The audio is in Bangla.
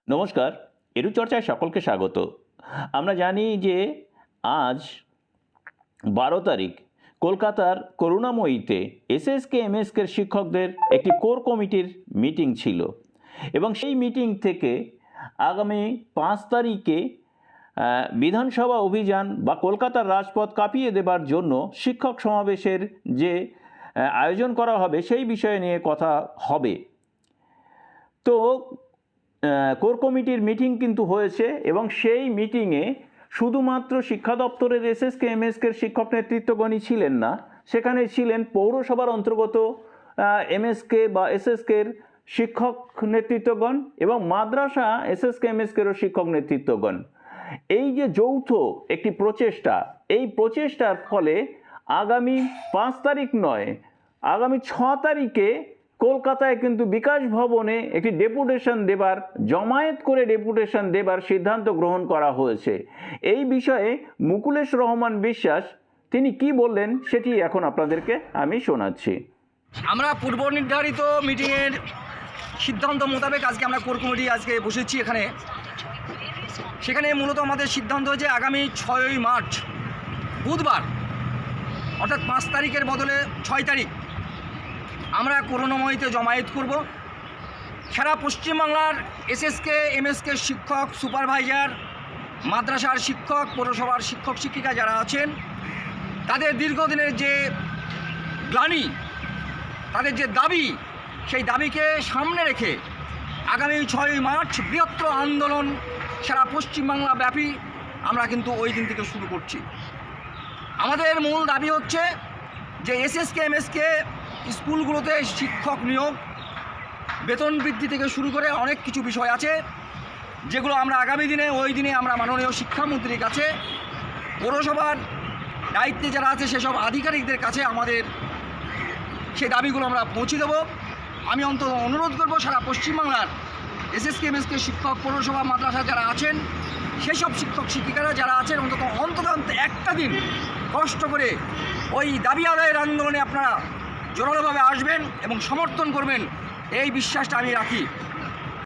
নমস্কার, এরু চর্চায় সকলকে স্বাগত। আমরা জানি যে আজ 12 তারিখ কলকাতার করুণাময়ীতে এসএসকে এমএসকের শিক্ষকদের একটি কোর কমিটির মিটিং ছিল এবং সেই মিটিং থেকে আগামী 5 তারিখে বিধানসভা অভিযান বা কলকাতার রাজপথ কাঁপিয়ে দেবার জন্য শিক্ষক সমাবেশের যে আয়োজন করা হবে সেই বিষয় নিয়ে কথা হবে। তো কোর কমিটির মিটিং কিন্তু হয়েছে এবং সেই মিটিংয়ে শুধুমাত্র শিক্ষা দপ্তরের এসএসকে এমএসকের শিক্ষক নেতৃত্বগণই ছিলেন না, সেখানে ছিলেন পৌরসভার অন্তর্গত এমএসকে বা এসএসকের শিক্ষক নেতৃত্বগণ এবং মাদ্রাসা এসএসকে এমএসকেরও শিক্ষক নেতৃত্বগণ। এই যে যৌথ একটি প্রচেষ্টা, এই প্রচেষ্টার ফলে আগামী 5 তারিখ নয়, আগামী 6 তারিখে কলকাতায় কিন্তু বিকাশ ভবনে একটি ডেপুটেশন দেবার, জমায়েত করে ডেপুটেশন দেবার সিদ্ধান্ত গ্রহণ করা হয়েছে। এই বিষয়ে মুকুলেশ রহমান বিশ্বাস তিনি কি বললেন সেটি এখন আপনাদেরকে আমি শোনাচ্ছি। আমরা পূর্ব নির্ধারিত মিটিংয়ের সিদ্ধান্ত মোতাবেক আজকে আমরা কোর কমিটি আজকে বসেছি এখানে। সেখানে মূলত আমাদের সিদ্ধান্ত হয়েছে আগামী 6ই মার্চ বুধবার, অর্থাৎ 5 তারিখের বদলে 6 তারিখ আমরা করুণাময়ীতে জমায়েত করব। সারা পশ্চিমবাংলার এসএসকে এমএসকে শিক্ষক, সুপারভাইজার, মাদ্রাসার শিক্ষক, পৌরসভার শিক্ষক শিক্ষিকা যারা আছেন, তাদের দীর্ঘদিনের যে গ্লানি, তাদের যে দাবি, সেই দাবিকে সামনে রেখে আগামী 6ই মার্চ বৃহত্তর আন্দোলন সারা পশ্চিমবাংলা ব্যাপী আমরা কিন্তু ওই দিন থেকে শুরু করছি। আমাদের মূল দাবি হচ্ছে যে এসএসকে এমএসকে স্কুলগুলোতে শিক্ষক নিয়োগ, বেতন বৃদ্ধি থেকে শুরু করে অনেক কিছু বিষয় আছে যেগুলো আমরা আগামী দিনে ওই দিনে আমরা মাননীয় শিক্ষামন্ত্রীর কাছে, পৌরসভার দায়িত্বে যারা আছে সেসব আধিকারিকদের কাছে আমাদের সেই দাবিগুলো আমরা পৌঁছে দেবো। আমি অন্তত অনুরোধ করব সারা পশ্চিমবাংলার এসএসকে এমএসকে শিক্ষক, পৌরসভা, মাদ্রাসা যারা আছেন, সেসব শিক্ষক শিক্ষিকারা যারা আছেন অন্তত একটা দিন কষ্ট করে ওই দাবি আদায়ের আন্দোলনে আপনারা জোরালোভাবে আসবেন এবং সমর্থন করবেন, এই বিশ্বাসটা আমি রাখি।